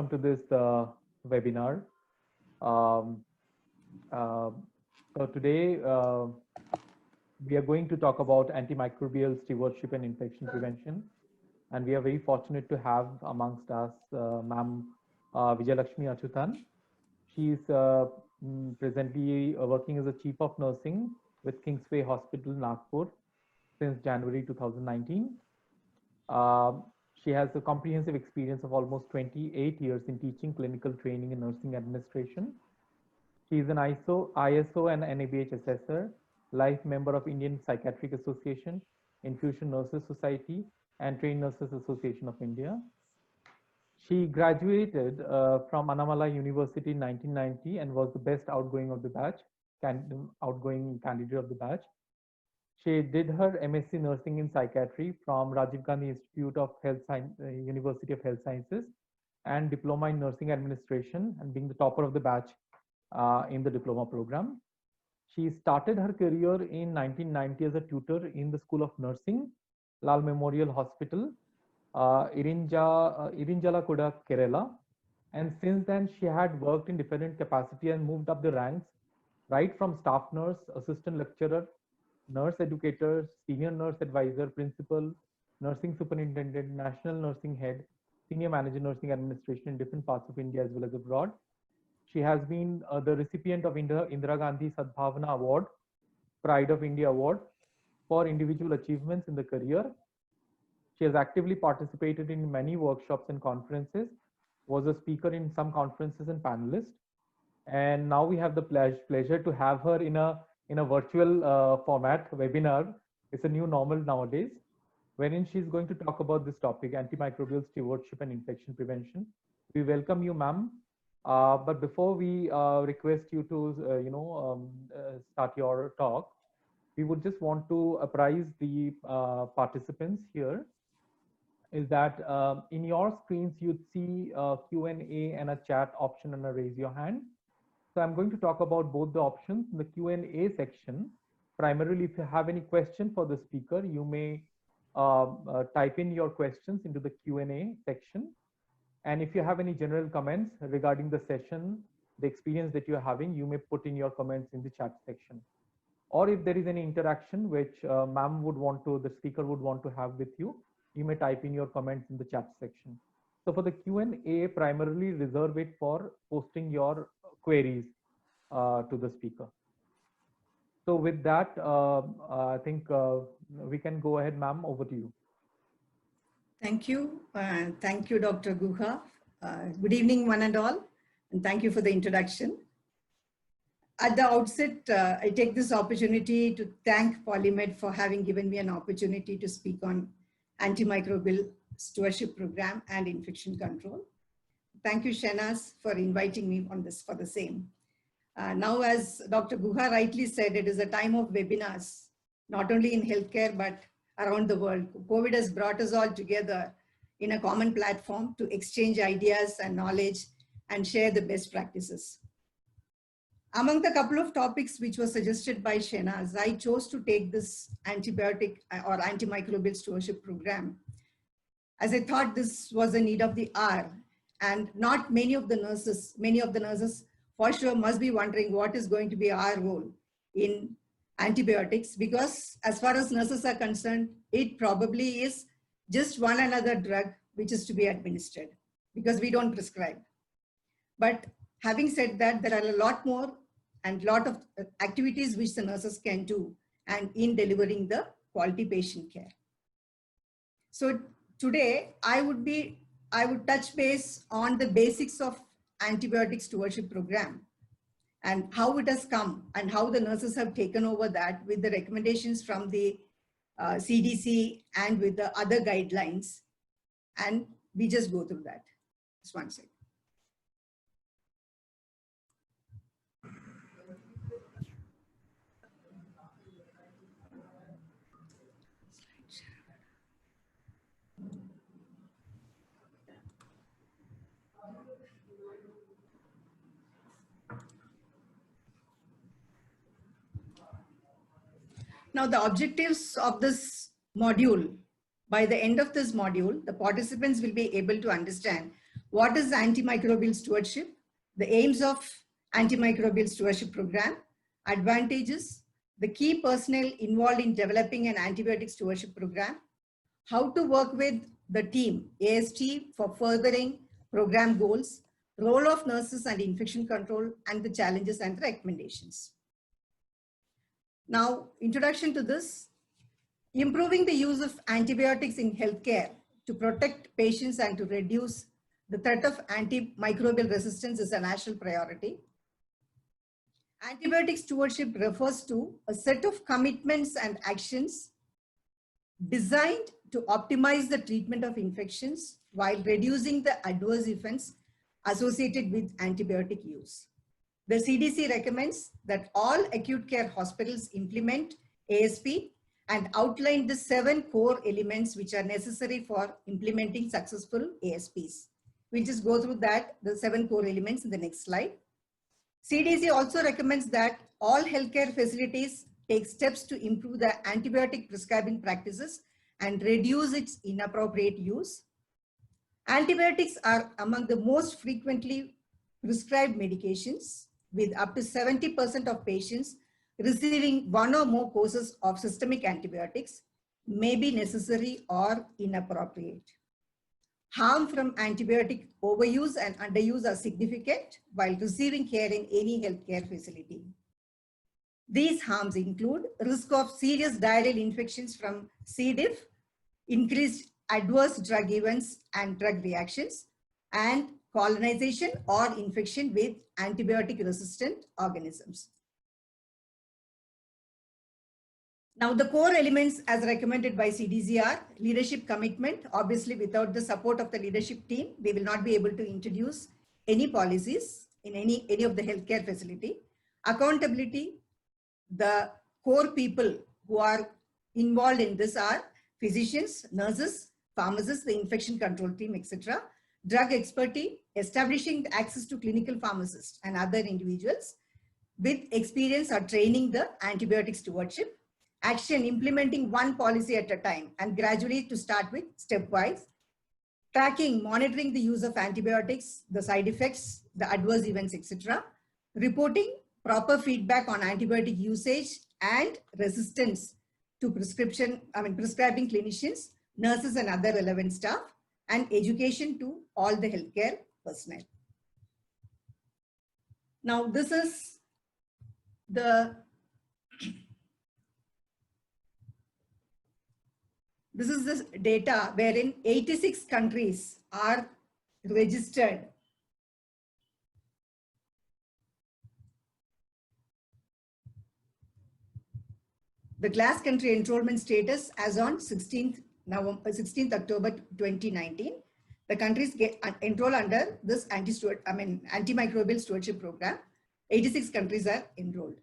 welcome to this webinar. Um, uh, so today we are going to talk about antimicrobial stewardship and infection prevention. And we are very fortunate to have amongst us Ma'am Vijayalakshmi Achutan. She is presently working as a Chief of Nursing with Kingsway Hospital, Nagpur since January 2019. She has a comprehensive experience of almost 28 years in teaching, clinical training, and nursing administration. She is an ISO and NABH assessor, life member of Indian Psychiatric Association, Infusion Nurses Society, and Trained Nurses Association of India. She graduated from Annamalai University in 1990 and was the best outgoing of the batch, outgoing candidate of the batch. She did her MSc Nursing in Psychiatry from Rajiv Gandhi Institute of Health Science, University of Health Sciences, and Diploma in Nursing Administration, and being the topper of the batch in the diploma program. She started her career in 1990 as a tutor in the School of Nursing, Lal Memorial Hospital, Irinjalakuda, Kerala. And since then, she had worked in different capacity and moved up the ranks, right from staff nurse, assistant lecturer, nurse educator, senior nurse advisor, principal, nursing superintendent, national nursing head, senior manager nursing administration in different parts of India as well as abroad. She has been the recipient of Indira Gandhi Sadbhavana Award, Pride of India Award for individual achievements in the career. She has actively participated in many workshops and conferences, was a speaker in some conferences and panelist. And now we have the pleasure to have her in a virtual format webinar. It's a new normal nowadays, wherein she's going to talk about this topic, antimicrobial stewardship and infection prevention. We welcome you, ma'am. But before we request you to, start your talk, we would just want to apprise the participants here is that in your screens, you'd see a Q&A and a chat option and a raise your hand. So I'm going to talk about both the options. In the Q&A section, primarily, if you have any question for the speaker, you may type in your questions into the Q&A section. And if you have any general comments regarding the session, the experience that you're having, you may put in your comments in the chat section. Or if there is any interaction which ma'am would want to, the speaker would want to have with you, you may type in your comments in the chat section. So for the Q&A, primarily reserve it for posting your queries to the speaker. So with that, I think we can go ahead, ma'am, over to you. Thank you. Thank you, Dr. Guha. Good evening, one and all, and thank you for the introduction. At the outset, I take this opportunity to thank Polymed for having given me an opportunity to speak on antimicrobial stewardship program and infection control. Thank you, Shehnaz, for inviting me on this for the same. Now, as Dr. Guha rightly said, it is a time of webinars, not only in healthcare, but around the world. COVID has brought us all together in a common platform to exchange ideas and knowledge and share the best practices. Among the couple of topics which were suggested by Shehnaz, I chose to take this antibiotic or antimicrobial stewardship program, as I thought this was a need of the hour, and not many of the nurses for sure must be wondering what is going to be our role in antibiotics, because as far as nurses are concerned, it probably is just one another drug which is to be administered, because we don't prescribe. But having said that, there are a lot more and lot of activities which the nurses can do and in delivering the quality patient care. So today I would touch base on the basics of antibiotic stewardship program and how it has come and how the nurses have taken over that with the recommendations from the CDC and with the other guidelines. And we just go through that. Just one second. Now, the objectives of this module, by the end of this module, the participants will be able to understand What is antimicrobial stewardship? The aims of antimicrobial stewardship program, advantages, the key personnel involved in developing an antibiotic stewardship program, how to work with the team, AST, for furthering program goals, role of nurses and infection control, and the challenges and recommendations. Now, introduction to this. Improving the use of antibiotics in healthcare to protect patients and to reduce the threat of antimicrobial resistance is a national priority. Antibiotic stewardship refers to a set of commitments and actions designed to optimize the treatment of infections while reducing the adverse events associated with antibiotic use. The CDC recommends that all acute care hospitals implement ASP and outline the 7 core elements which are necessary for implementing successful ASPs. We'll just go through that, the 7 core elements in the next slide. CDC also recommends that all healthcare facilities take steps to improve the antibiotic prescribing practices and reduce its inappropriate use. Antibiotics are among the most frequently prescribed medications, with up to 70% of patients receiving one or more courses of systemic antibiotics may be necessary or inappropriate. Harm from antibiotic overuse and underuse are significant while receiving care in any healthcare facility. These harms include risk of serious diarrheal infections from C. diff, increased adverse drug events and drug reactions, and colonization or infection with antibiotic resistant organisms. Now, the core elements as recommended by CDC are leadership commitment. Obviously, without the support of the leadership team, we will not be able to introduce any policies in any of the healthcare facility. Accountability, the core people who are involved in this are physicians, nurses, pharmacists, the infection control team, etc. Drug expertise, establishing access to clinical pharmacists and other individuals with experience or training the antibiotic stewardship. Action, implementing one policy at a time and gradually to start with stepwise. Tracking, monitoring the use of antibiotics, the side effects, the adverse events, etc. Reporting, proper feedback on antibiotic usage and resistance to prescribing clinicians, nurses and other relevant staff, and education to all the healthcare personnel. Now, this is the data wherein 86 countries are registered. The GLAS country enrollment status as on 16th October 2019. The countries enroll under this antimicrobial stewardship program. 86 countries are enrolled.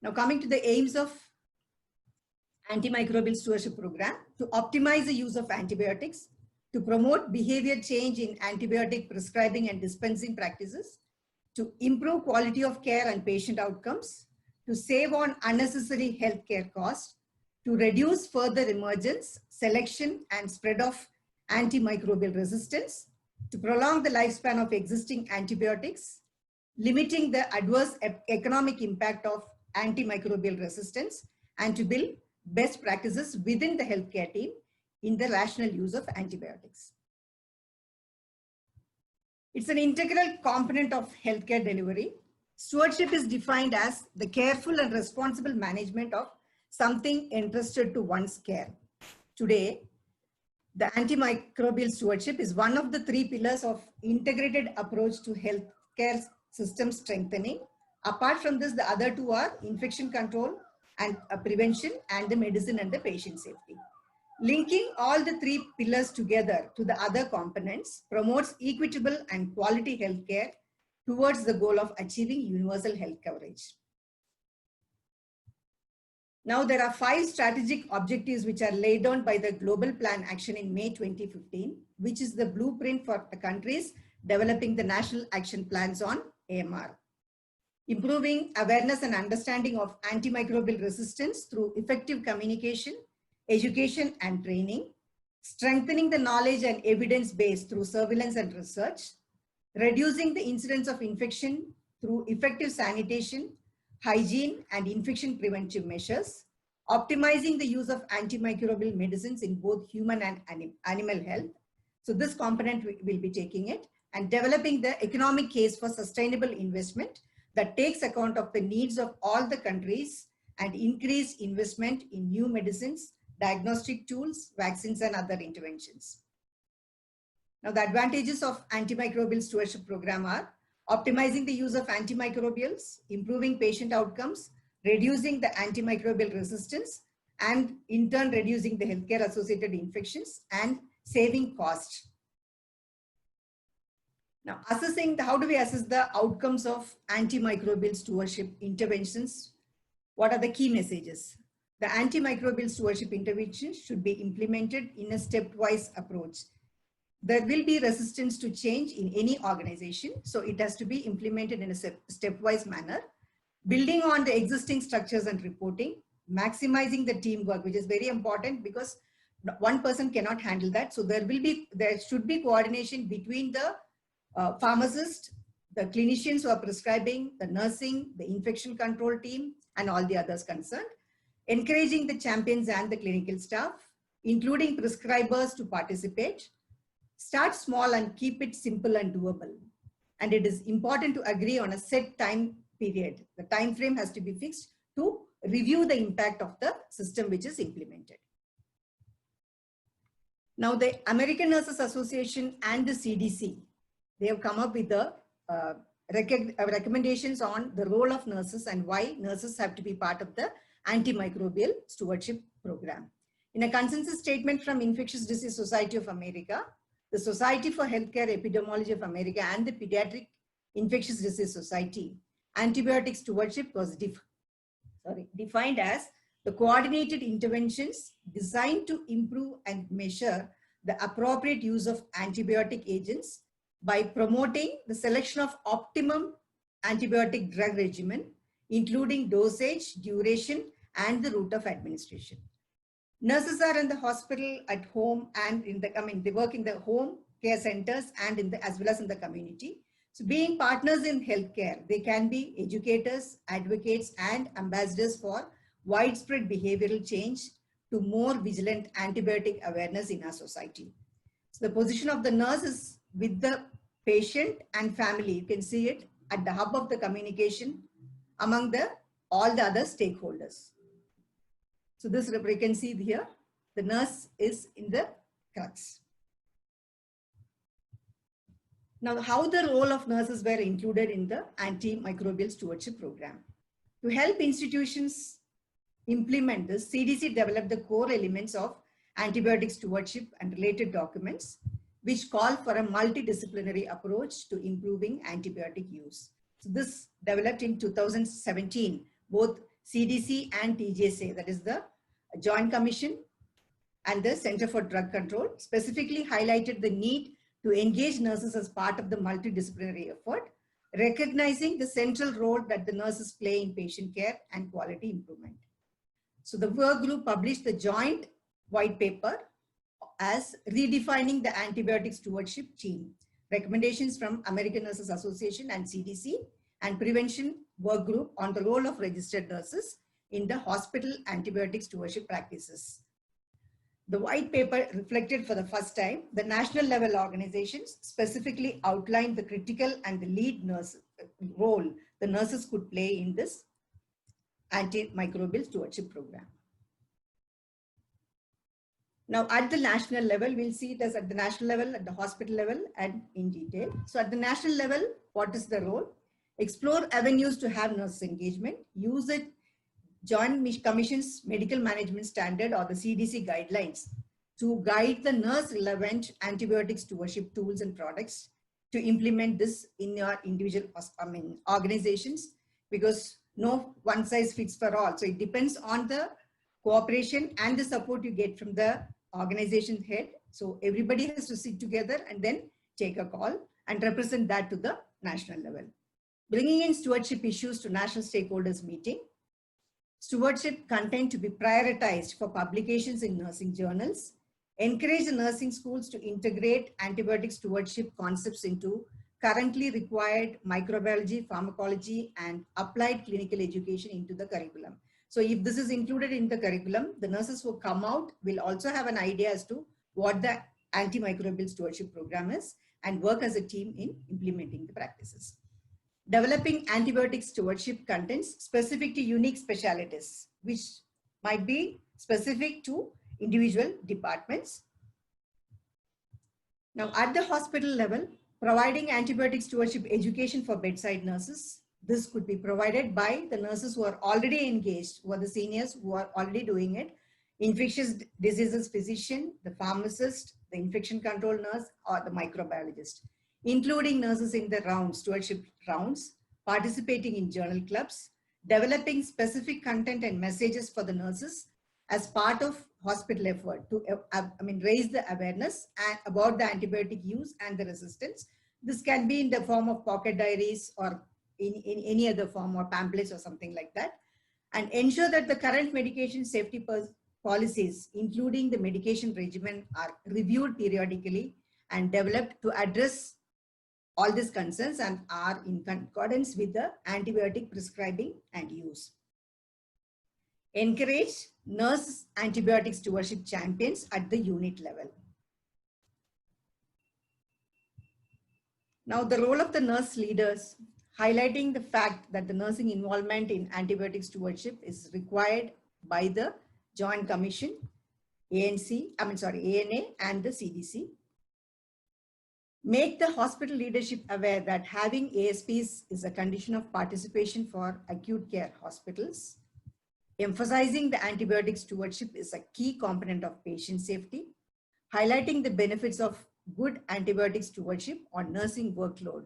Now, coming to the aims of antimicrobial stewardship program: to optimize the use of antibiotics, to promote behavior change in antibiotic prescribing and dispensing practices, to improve quality of care and patient outcomes, to save on unnecessary healthcare costs, to reduce further emergence, selection, and spread of antimicrobial resistance, to prolong the lifespan of existing antibiotics, limiting the adverse economic impact of antimicrobial resistance, and to build best practices within the healthcare team in the rational use of antibiotics. It's an integral component of healthcare delivery. Stewardship is defined as the careful and responsible management of something entrusted to one's care. Today, the antimicrobial stewardship is one of the 3 pillars of integrated approach to healthcare system strengthening. Apart from this, the other 2 are infection control and prevention, and the medicine and the patient safety. Linking all the 3 pillars together to the other components promotes equitable and quality healthcare towards the goal of achieving universal health coverage. Now, there are 5 strategic objectives which are laid down by the Global Plan Action in May 2015, which is the blueprint for the countries developing the national action plans on AMR. Improving awareness and understanding of antimicrobial resistance through effective communication, education, and training. strengthening the knowledge and evidence base through surveillance and research, reducing the incidence of infection through effective sanitation, hygiene, and infection preventive measures, optimizing the use of antimicrobial medicines in both human and animal health. So this component will be taking it, and developing the economic case for sustainable investment that takes account of the needs of all the countries and increase investment in new medicines, diagnostic tools, vaccines, and other interventions. Now, the advantages of antimicrobial stewardship program are optimizing the use of antimicrobials, improving patient outcomes, reducing the antimicrobial resistance, and in turn reducing the healthcare associated infections and saving cost. Now, assessing how do we assess the outcomes of antimicrobial stewardship interventions? What are the key messages? The antimicrobial stewardship interventions should be implemented in a stepwise approach. There will be resistance to change in any organization, so it has to be implemented in a stepwise manner, building on the existing structures and reporting, maximizing the teamwork, which is very important because one person cannot handle that. So there should be coordination between the pharmacist, the clinicians who are prescribing, the nursing, the infection control team, and all the others concerned. Encouraging the champions and the clinical staff, including prescribers, to participate. Start small and keep it simple and doable. And it is important to agree on a set time period. The time frame has to be fixed to review the impact of the system which is implemented. Now, the American Nurses Association and the CDC, they have come up with the recommendations on the role of nurses and why nurses have to be part of the antimicrobial stewardship program. In a consensus statement from Infectious Disease Society of America, the Society for Healthcare Epidemiology of America, and the Pediatric Infectious Disease Society, antibiotic stewardship was defined as the coordinated interventions designed to improve and measure the appropriate use of antibiotic agents by promoting the selection of optimum antibiotic drug regimen, including dosage, duration, and the route of administration. Nurses are in the hospital, at home, and they work in the home care centers and as well as in the community. So being partners in healthcare, they can be educators, advocates, and ambassadors for widespread behavioral change to more vigilant antibiotic awareness in our society. So the position of the nurse is with the patient and family. You can see it at the hub of the communication among all the other stakeholders. So this we can see here, the nurse is in the crux. Now, how the role of nurses were included in the antimicrobial stewardship program. To help institutions implement this, CDC developed the core elements of antibiotic stewardship and related documents, which call for a multidisciplinary approach to improving antibiotic use. So this developed in 2017, both CDC and TGSA, that is the Joint Commission and the Center for Drug Control, specifically highlighted the need to engage nurses as part of the multidisciplinary effort, recognizing the central role that the nurses play in patient care and quality improvement. So the work group published the joint white paper as redefining the antibiotic stewardship team, recommendations from American Nurses Association and CDC, and prevention work group on the role of registered nurses in the hospital antibiotic stewardship practices. The white paper reflected for the first time the national level organizations specifically outlined the critical and the lead nurse role the nurses could play in this antimicrobial stewardship program. Now, at the national level, we'll see it as at the national level, at the hospital level, and in detail. So at the national level, what is the role? Explore avenues to have nurse engagement, use it Joint Commission's medical management standard or the CDC guidelines to guide the nurse relevant antibiotic stewardship tools and products to implement this in your individual organizations, because no one size fits for all. So it depends on the cooperation and the support you get from the organization head. So everybody has to sit together and then take a call and represent that to the national level. Bringing in stewardship issues to national stakeholders meeting. Stewardship content to be prioritized for publications in nursing journals. encourage the nursing schools to integrate antibiotic stewardship concepts into currently required microbiology, pharmacology, and applied clinical education into the curriculum. So if this is included in the curriculum, the nurses who come out will also have an idea as to what the antimicrobial stewardship program is and work as a team in implementing the practices. Developing antibiotic stewardship contents specific to unique specialties, which might be specific to individual departments. Now, at the hospital level, providing antibiotic stewardship education for bedside nurses. This could be provided by the nurses who are already engaged, who are the seniors who are already doing it, infectious diseases physician, the pharmacist, the infection control nurse, or the microbiologist, including nurses in the rounds, stewardship rounds, participating in journal clubs, developing specific content and messages for the nurses as part of hospital effort to raise the awareness about the antibiotic use and the resistance. This can be in the form of pocket diaries or in any other form, or pamphlets or something like that, and ensure that the current medication safety policies, including the medication regimen, are reviewed periodically and developed to address all these concerns and are in concordance with the antibiotic prescribing and use. Encourage nurse antibiotic stewardship champions at the unit level. Now, the role of the nurse leaders, highlighting the fact that the nursing involvement in antibiotic stewardship is required by the Joint Commission, ANA and the CDC. Make the hospital leadership aware that having ASPs is a condition of participation for acute care hospitals. Emphasizing the antibiotic stewardship is a key component of patient safety, highlighting the benefits of good antibiotic stewardship on nursing workload.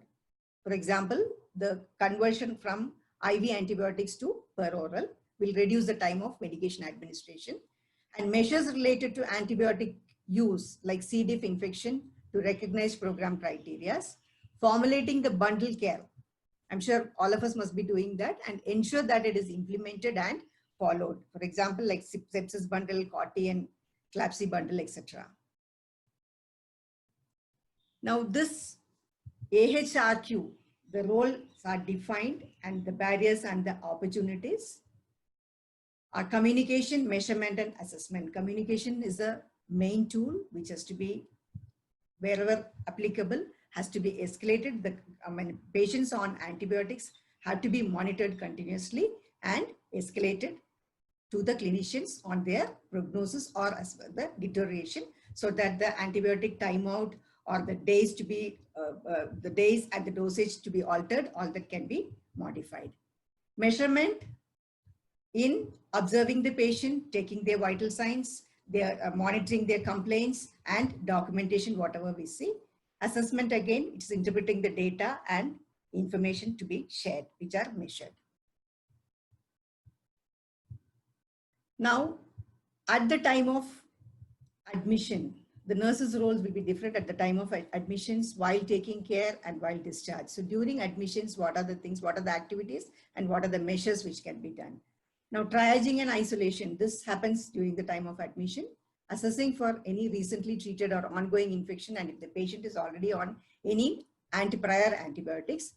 For example, the conversion from IV antibiotics to peroral will reduce the time of medication administration, and measures related to antibiotic use like C. diff infection to recognize program criteria, formulating the bundle care. I'm sure all of us must be doing that, and ensure that it is implemented and followed. For example, like sepsis bundle, COTI and CLABSI bundle, etc. Now this AHRQ, the roles are defined and the barriers and the opportunities are communication, measurement and assessment. Communication is a main tool which has to be, wherever applicable, has to be escalated. The patients on antibiotics have to be monitored continuously and escalated to the clinicians on their prognosis or as well the deterioration, so that the antibiotic timeout or the days to be, the days and the dosage to be altered, all that can be modified. Measurement in observing the patient, taking their vital signs, they are monitoring their complaints and documentation, whatever we see. Assessment, again, it's interpreting the data and information to be shared, which are measured. Now, at the time of admission, the nurse's roles will be different at the time of admissions, while taking care and while discharge. So during admissions, what are the things, what are the activities, and what are the measures which can be done? Now, triaging and isolation, this happens during the time of admission. Assessing for any recently treated or ongoing infection, and if the patient is already on any prior antibiotics,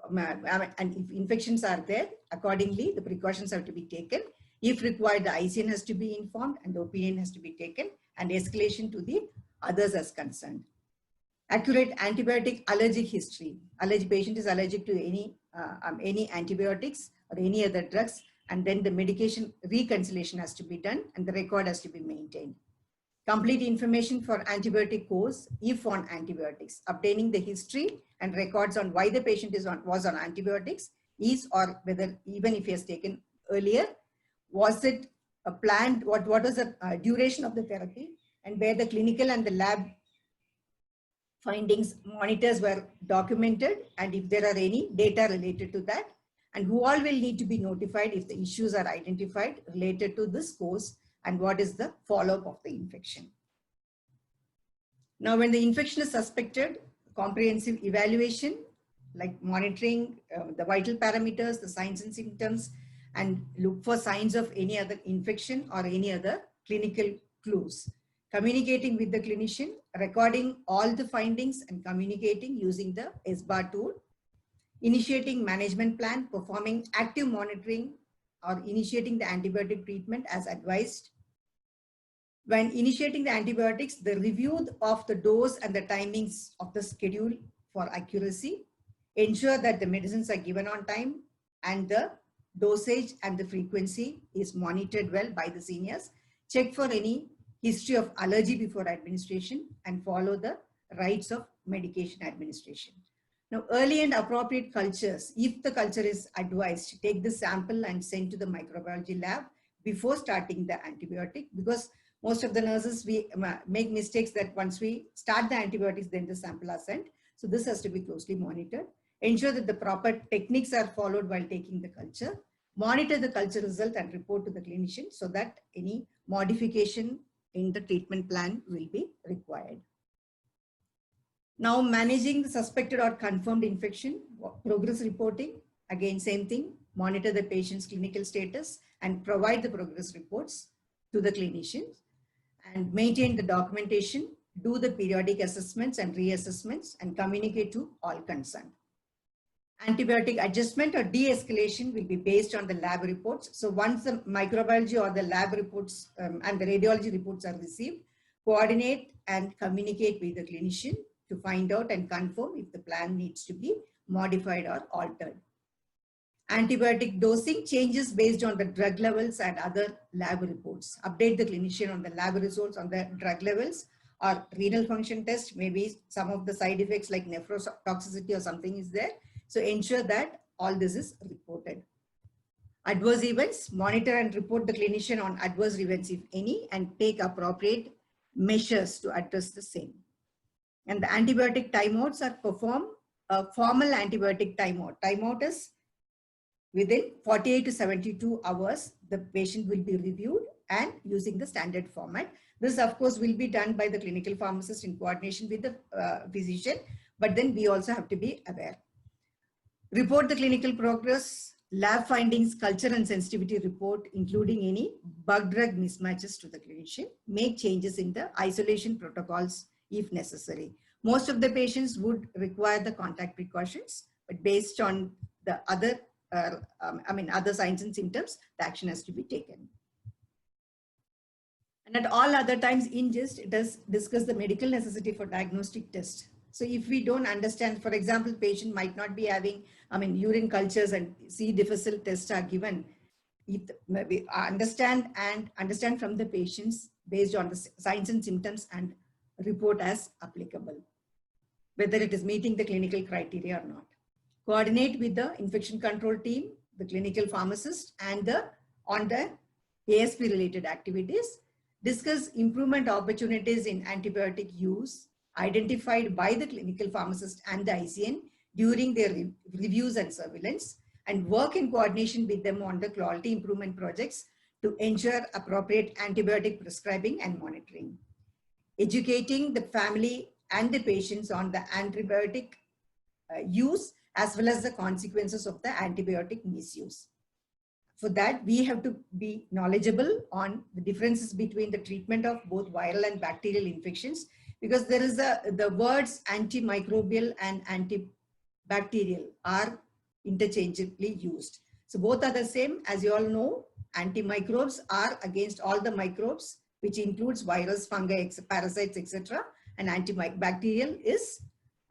and if infections are there, accordingly, the precautions have to be taken. If required, the ICN has to be informed and the opinion has to be taken, and escalation to the others as concerned. Accurate antibiotic allergic history. Patient is allergic to any antibiotics or any other drugs, and then the medication reconciliation has to be done and the record has to be maintained. Complete information for antibiotic course if on antibiotics, obtaining the history and records on why the patient was on antibiotics, or whether even if he has taken earlier, was it a planned, what was the duration of the therapy, and where the clinical and the lab findings monitors were documented, and if there are any data related to that, and who all will need to be notified if the issues are identified related to this course, and what is the follow-up of the infection. Now, when the infection is suspected, comprehensive evaluation, like monitoring the vital parameters, the signs and symptoms, and look for signs of any other infection or any other clinical clues. communicating with the clinician, recording all the findings and communicating using the SBAR tool, initiating management plan, performing active monitoring or initiating the antibiotic treatment as advised. When initiating the antibiotics, the review of the dose and the timings of the schedule for accuracy, ensure that the medicines are given on time and the dosage and the frequency is monitored well by the seniors, check for any history of allergy before administration and follow the rights of medication administration. Now, early and appropriate cultures, if the culture is advised, take the sample and send to the microbiology lab before starting the antibiotic, because most of the nurses, we make mistakes that once we start the antibiotics, then the sample are sent. So this has to be closely monitored. Ensure that the proper techniques are followed while taking the culture. Monitor the culture result and report to the clinician so that any modification in the treatment plan will be required. Now, managing the suspected or confirmed infection, progress reporting, again, same thing, monitor the patient's clinical status and provide the progress reports to the clinicians, and maintain the documentation, do the periodic assessments and reassessments, and communicate to all concerned. Antibiotic adjustment or de-escalation will be based on the lab reports. So once the microbiology or the lab reports and the radiology reports are received, coordinate and communicate with the clinician to find out and confirm if the plan needs to be modified or altered. Antibiotic dosing changes based on the drug levels and other lab reports. Update the clinician on the lab results on the drug levels or renal function test. Maybe some of the side effects like nephrotoxicity or something is there. So ensure that all this is reported. Adverse events, monitor and report the clinician on adverse events, if any, and take appropriate measures to address the same. And the antibiotic timeouts are performed. A formal antibiotic timeout. Timeout is within 48 to 72 hours, the patient will be reviewed and using the standard format. This, of course, will be done by the clinical pharmacist in coordination with the physician, but then we also have to be aware. Report the clinical progress, lab findings, culture and sensitivity report, including any bug-drug mismatches to the clinician. Make changes in the isolation protocols if necessary. Most of the patients would require the contact precautions, but based on the other other signs and symptoms, the action has to be taken. And at all other times in GIST, it does discuss the medical necessity for diagnostic test. So if we don't understand, for example, patient might not be having, urine cultures and C. difficile tests are given. If we understand from the patients based on the signs and symptoms and report as applicable, whether it is meeting the clinical criteria or not. Coordinate with the infection control team, the clinical pharmacist, and on the ASP related activities. Discuss improvement opportunities in antibiotic use identified by the clinical pharmacist and the ICN during their reviews and surveillance, and work in coordination with them on the quality improvement projects to ensure appropriate antibiotic prescribing and monitoring. Educating the family and the patients on the antibiotic use as well as the consequences of the antibiotic misuse. For that, we have to be knowledgeable on the differences between the treatment of both viral and bacterial infections, because there is the words antimicrobial and antibacterial are interchangeably used. So both are the same. As you all know, antimicrobes are against all the microbes, which includes virus, fungi, parasites, etc. And antibacterial is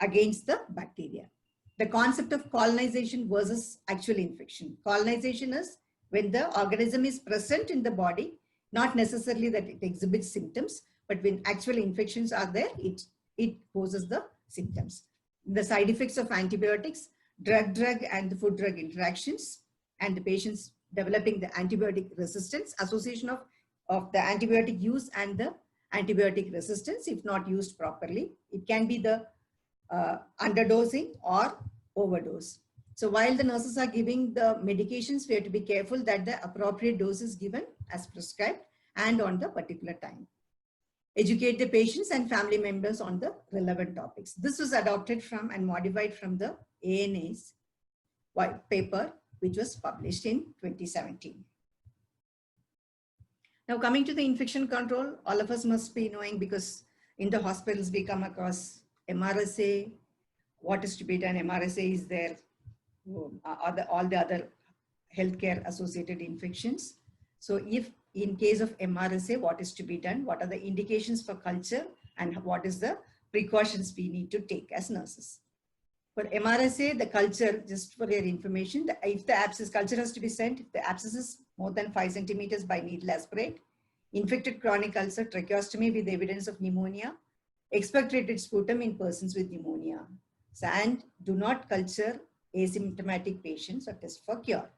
against the bacteria. The concept of colonization versus actual infection. Colonization is when the organism is present in the body, not necessarily that it exhibits symptoms, but when actual infections are there, it poses the symptoms. The side effects of antibiotics, drug-drug and the food-drug interactions, and the patients developing the antibiotic resistance, association of the antibiotic use and the antibiotic resistance if not used properly. It can be the underdosing or overdose. So while the nurses are giving the medications, we have to be careful that the appropriate dose is given as prescribed and on the particular time. Educate the patients and family members on the relevant topics. This was adopted from and modified from the ANA's white paper, which was published in 2017. Now coming to the infection control, all of us must be knowing, because in the hospitals we come across MRSA, what is to be done. MRSA is there, all the other healthcare associated infections. So if in case of MRSA, what is to be done, what are the indications for culture, and what is the precautions we need to take as nurses. For MRSA, the culture, just for your information, if the abscess, culture has to be sent, if the abscess is more than 5 centimeters by needle aspirate, infected chronic ulcer, tracheostomy with evidence of pneumonia, expectorated sputum in persons with pneumonia. So, and do not culture asymptomatic patients or test for cure.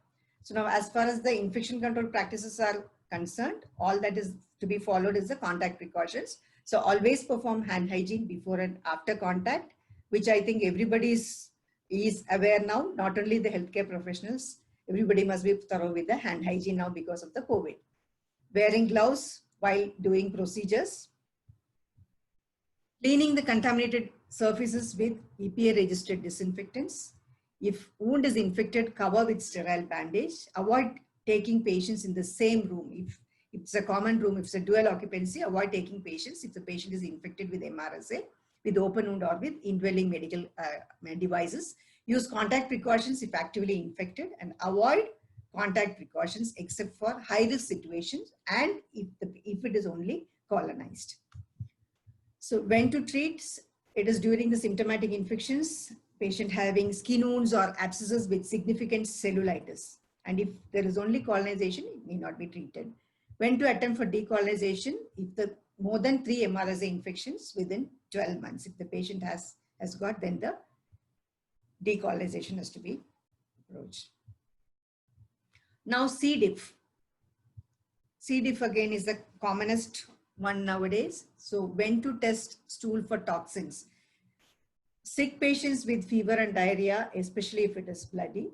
So now, as far as the infection control practices are concerned, all that is to be followed is the contact precautions. So always perform hand hygiene before and after contact, which I think everybody is aware now, not only the healthcare professionals, everybody must be thorough with the hand hygiene now because of the COVID. Wearing gloves while doing procedures. Cleaning the contaminated surfaces with EPA registered disinfectants. If wound is infected, cover with sterile bandage. Avoid taking patients in the same room. If it's a common room, if it's a dual occupancy, avoid taking patients if the patient is infected with MRSA, with open wound or with indwelling medical devices. Use contact precautions if actively infected, and avoid contact precautions except for high risk situations and if it is only colonized. So when to treat, it is during the symptomatic infections, patient having skin wounds or abscesses with significant cellulitis. And if there is only colonization, it may not be treated. When to attempt for decolonization, if the more than 3 MRSA infections within 12 months. If the patient has got, then the decolonization has to be approached. Now C. diff. C. diff again is the commonest one nowadays. So when to test stool for toxins. Sick patients with fever and diarrhea, especially if it is bloody,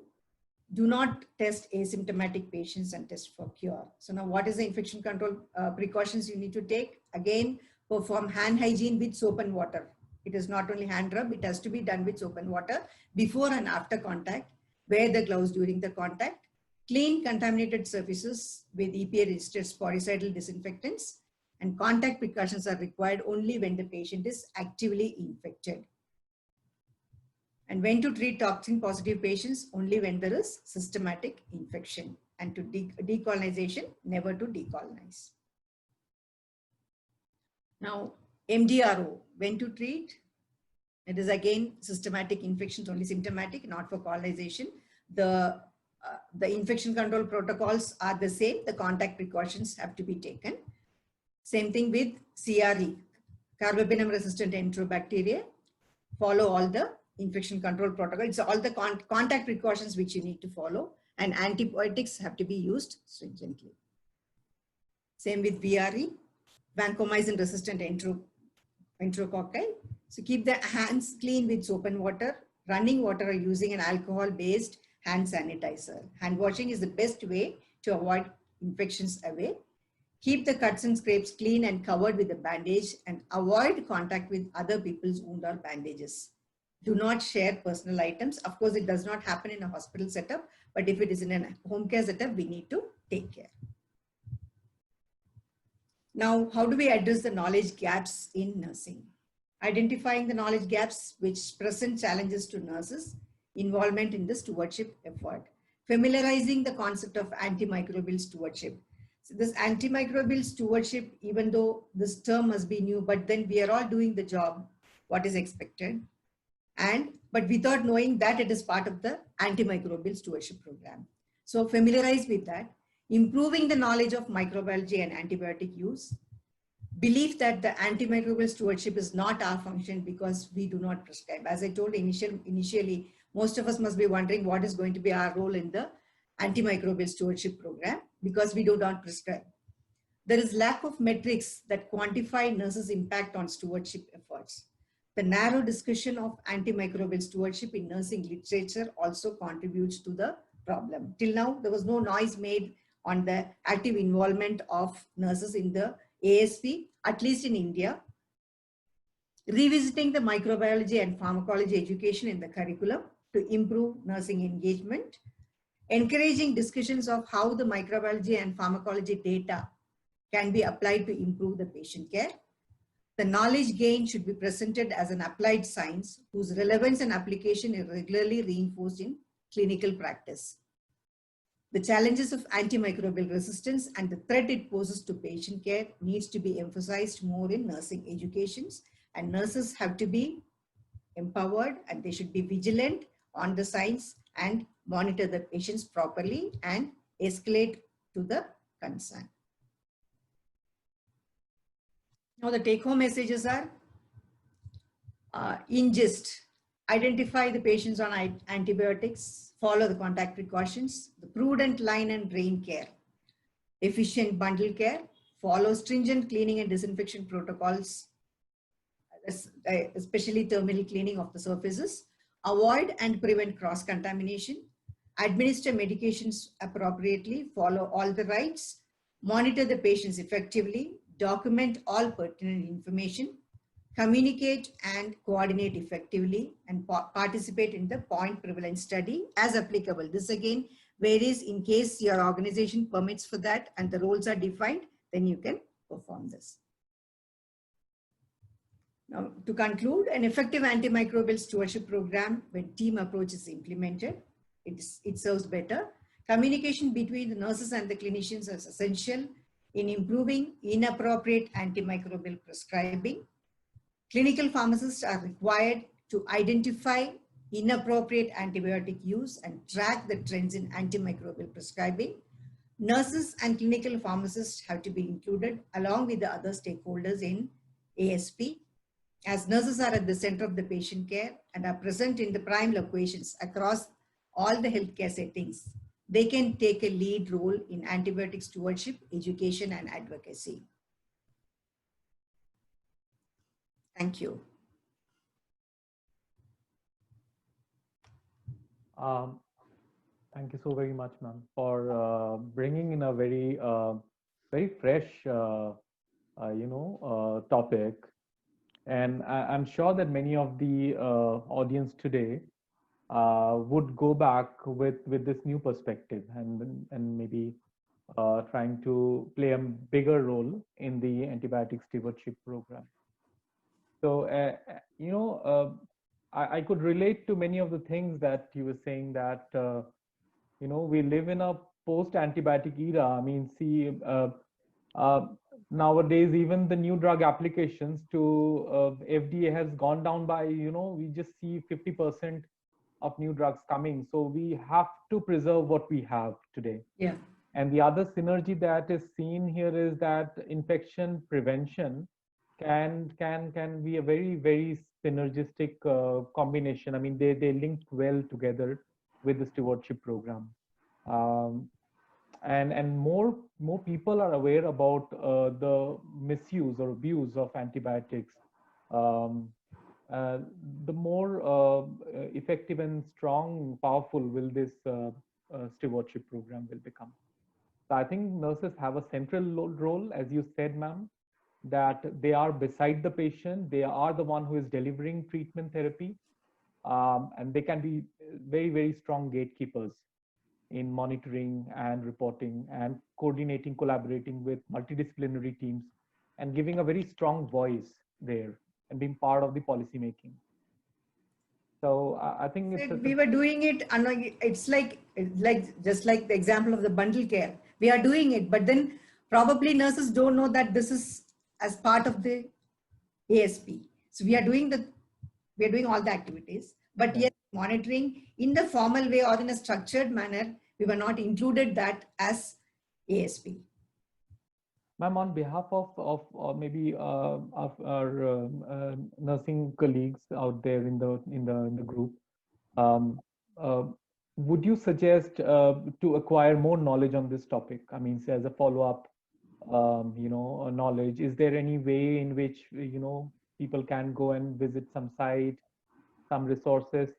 do not test asymptomatic patients and test for cure. So now what is the infection control precautions you need to take? Again, perform hand hygiene with soap and water. It is not only hand rub, it has to be done with soap and water before and after contact. Wear the gloves during the contact. Clean contaminated surfaces with EPA registered sporicidal disinfectants, and contact precautions are required only when the patient is actively infected. And when to treat toxin positive patients, only when there is systematic infection, and to decolonization, never to decolonize. Now, MDRO, when to treat, it is again systematic infections, only symptomatic, not for colonization. The infection control protocols are the same, the contact precautions have to be taken. Same thing with CRE, carbapenem resistant enterobacteria, follow all the infection control protocol. It's all the contact precautions which you need to follow, and antibiotics have to be used stringently. Same with VRE, vancomycin resistant enterococci. So keep the hands clean with soap and water, running water, or using an alcohol based hand sanitizer. Hand washing is the best way to avoid infections away. Keep the cuts and scrapes clean and covered with a bandage, and avoid contact with other people's wound or bandages. Do not share personal items. Of course, it does not happen in a hospital setup, but if it is in a home care setup, we need to take care. Now, how do we address the knowledge gaps in nursing? Identifying the knowledge gaps which present challenges to nurses, involvement in the stewardship effort. Familiarizing the concept of antimicrobial stewardship. So this antimicrobial stewardship, even though this term must be new, but then we are all doing the job, what is expected. But without knowing that it is part of the antimicrobial stewardship program. So familiarize with that. Improving the knowledge of microbiology and antibiotic use. Belief that the antimicrobial stewardship is not our function because we do not prescribe. As I told initially, most of us must be wondering what is going to be our role in the antimicrobial stewardship program because we do not prescribe. There is lack of metrics that quantify nurses' impact on stewardship efforts. The narrow discussion of antimicrobial stewardship in nursing literature also contributes to the problem. Till now, there was no noise made on the active involvement of nurses in the ASP, at least in India. Revisiting the microbiology and pharmacology education in the curriculum to improve nursing engagement. Encouraging discussions of how the microbiology and pharmacology data can be applied to improve the patient care. The knowledge gained should be presented as an applied science whose relevance and application is regularly reinforced in clinical practice. The challenges of antimicrobial resistance and the threat it poses to patient care needs to be emphasized more in nursing educations, and nurses have to be empowered and they should be vigilant on the science and monitor the patients properly and escalate to the concern. Now the take-home messages are, in gist, identify the patients on antibiotics, follow the contact precautions, the prudent line and drain care, efficient bundle care, follow stringent cleaning and disinfection protocols, especially terminal cleaning of the surfaces, avoid and prevent cross-contamination, administer medications appropriately, follow all the rights, monitor the patients effectively, document all pertinent information, communicate and coordinate effectively, and participate in the point prevalence study as applicable. This again varies in case your organization permits for that and the roles are defined, then you can perform this. Now, to conclude, an effective antimicrobial stewardship program, when team approach is implemented, it serves better. Communication between the nurses and the clinicians is essential in improving inappropriate antimicrobial prescribing. Clinical pharmacists are required to identify inappropriate antibiotic use and track the trends in antimicrobial prescribing. Nurses and clinical pharmacists have to be included along with the other stakeholders in ASP. As nurses are at the center of the patient care and are present in the prime locations across all the healthcare settings, they can take a lead role in antibiotic stewardship, education, and advocacy. Thank you. Thank you so very much, ma'am, for bringing in a very, very fresh, topic. And I'm sure that many of the audience today would go back with this new perspective and maybe trying to play a bigger role in the antibiotic stewardship program. So, I could relate to many of the things that you were saying that, we live in a post-antibiotic era. I mean, see, nowadays, even the new drug applications to FDA has gone down by, we just see 50% of new drugs coming. So we have to preserve what we have today. Yeah. And the other synergy that is seen here is that infection prevention can be a very, very synergistic combination. I mean, they link well together with the stewardship program. And more people are aware about the misuse or abuse of antibiotics, the more effective and strong, powerful will this stewardship program will become. So I think nurses have a central role, as you said, ma'am, that they are beside the patient. They are the one who is delivering treatment therapy, and they can be very, very strong gatekeepers in monitoring and reporting and coordinating, collaborating with multidisciplinary teams and giving a very strong voice there and being part of the policy making. So I think we were doing it, and it's like just like the example of the bundle care. We are doing it, but then probably nurses don't know that this is as part of the ASP. So we are doing all the activities, but yes, monitoring in the formal way or in a structured manner, we were not included that as ASP. Ma'am, on behalf of maybe of our nursing colleagues out there in the group, would you suggest to acquire more knowledge on this topic? I mean, say as a follow-up, knowledge. Is there any way in which people can go and visit some site, some resources,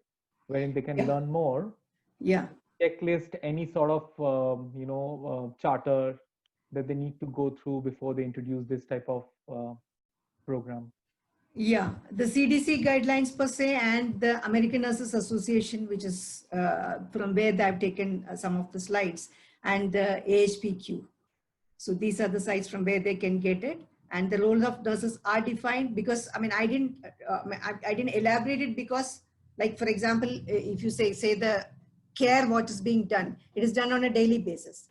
wherein they can learn more? Yeah. Checklist, any sort of charter that they need to go through before they introduce this type of program? Yeah, the CDC guidelines per se and the American Nurses Association, which is from where they have taken some of the slides, and the AHPQ. So these are the sites from where they can get it. And the roles of nurses are defined because, I mean, I didn't elaborate it because, like, for example, if you say the care, what is being done, it is done on a daily basis.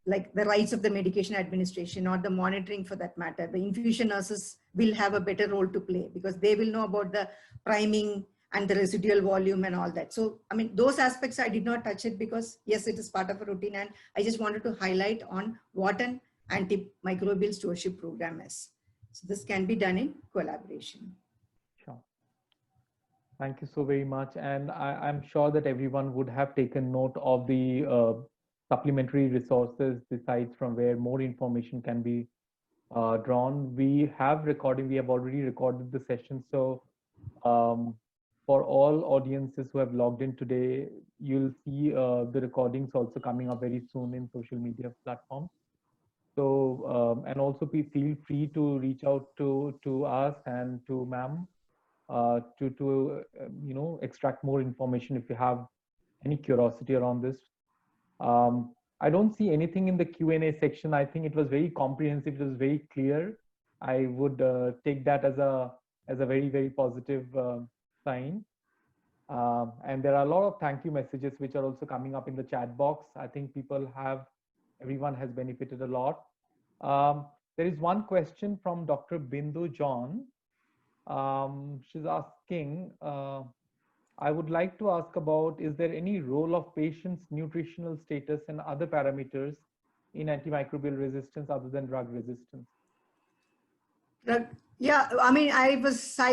Like the rights of the medication administration or the monitoring for that matter, the infusion nurses will have a better role to play because they will know about the priming and the residual volume and all that. So, I mean, those aspects I did not touch it because yes, it is part of a routine, and I just wanted to highlight on what an antimicrobial stewardship program is. So this can be done in collaboration. Sure. Thank you so very much. And I'm sure that everyone would have taken note of the supplementary resources, the sites from where more information can be drawn. We have already recorded the session. So for all audiences who have logged in today, you'll see the recordings also coming up very soon in social media platforms. So, and also feel free to reach out to us and to ma'am to extract more information if you have any curiosity around this. I don't see anything in the Q&A section. I think it was very comprehensive. It was very clear. I would take that as a very, very positive sign. And there are a lot of thank you messages which are also coming up in the chat box. I think everyone has benefited a lot. There is one question from Dr. Bindu John. She's asking, I would like to ask about, is there any role of patient's nutritional status and other parameters in antimicrobial resistance other than drug resistance? Yeah, I mean, I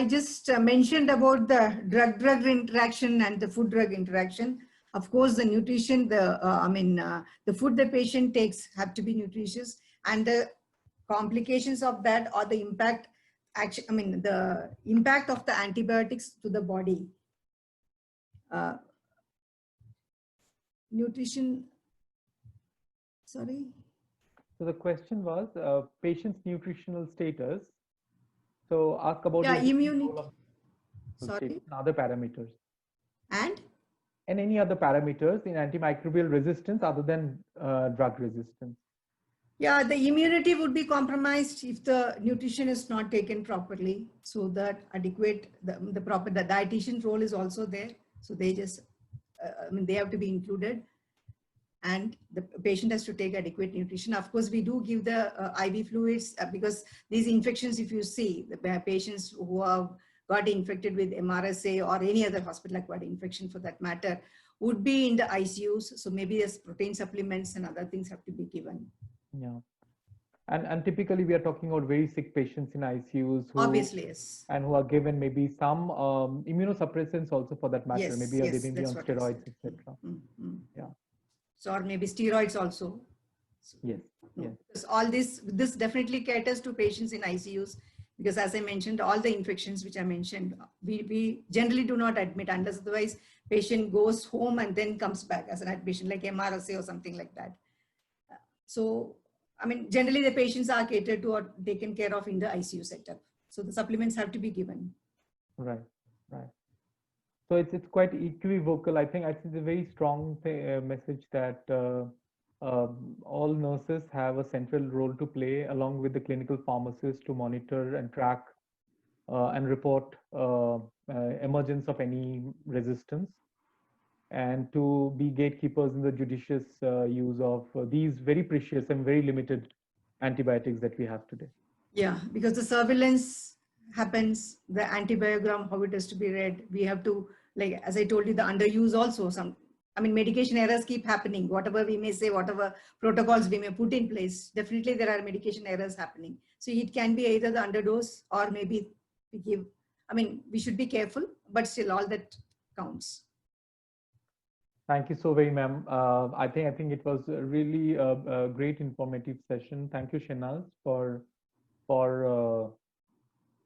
just mentioned about the drug-drug interaction and the food-drug interaction. Of course, the nutrition, the food the patient takes have to be nutritious, and the complications of that or the impact, the impact of the antibiotics to the body. Nutrition, sorry? So the question was patient's nutritional status. So ask about immunity. Sorry? Other parameters. And any other parameters in antimicrobial resistance other than drug resistance. Yeah, the immunity would be compromised if the nutrition is not taken properly. So that adequate, the proper, the dietitian role is also there. So they just, they have to be included. And the patient has to take adequate nutrition. Of course, we do give the IV fluids because these infections, if you see, the patients who have got infected with MRSA or any other hospital-acquired infection for that matter, would be in the ICUs. So maybe there's protein supplements and other things have to be given. Yeah. And typically we are talking about very sick patients in ICUs who, obviously, yes, and who are given maybe some immunosuppressants also for that matter. Yes, maybe yes, they may be on steroids, etc. Yeah. So, or maybe steroids also. Yes. Yes. Because all this definitely caters to patients in ICUs, because as I mentioned, all the infections which I mentioned, we generally do not admit unless otherwise patient goes home and then comes back as an admission, like MRSA or something like that. So, I mean, generally the patients are catered to or taken care of in the ICU setup. So the supplements have to be given. Right, right. So it's quite equivocal. I think it's a very strong message that all nurses have a central role to play along with the clinical pharmacists to monitor and track and report emergence of any resistance, and to be gatekeepers in the judicious use of these very precious and very limited antibiotics that we have today. Yeah, because the surveillance happens, the antibiogram, how it has to be read. We have to, like, as I told you, the underuse also. Medication errors keep happening. Whatever we may say, whatever protocols we may put in place, definitely there are medication errors happening. So it can be either the underdose or maybe we give, we should be careful, but still all that counts. Thank you so very, ma'am. I think it was really a great informative session. Thank you, Shehnaz, for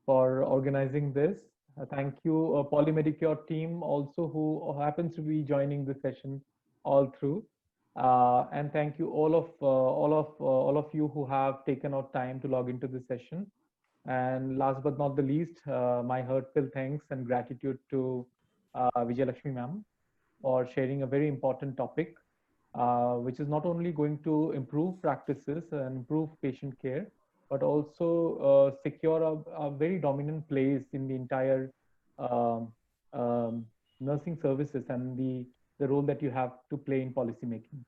organizing this. Thank you, Polymedicure team also, who happens to be joining the session all through. And thank you all of you who have taken out time to log into the session. And last but not the least, my heartfelt thanks and gratitude to Vijayalakshmi ma'am for sharing a very important topic. which is not only going to improve practices and improve patient care, but also secure a very dominant place in the entire um, nursing services and the role that you have to play in policy making.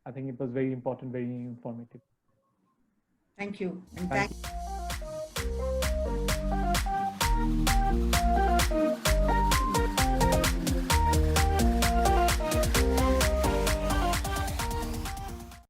I think it was very important, very informative. Thank you. And Thank you.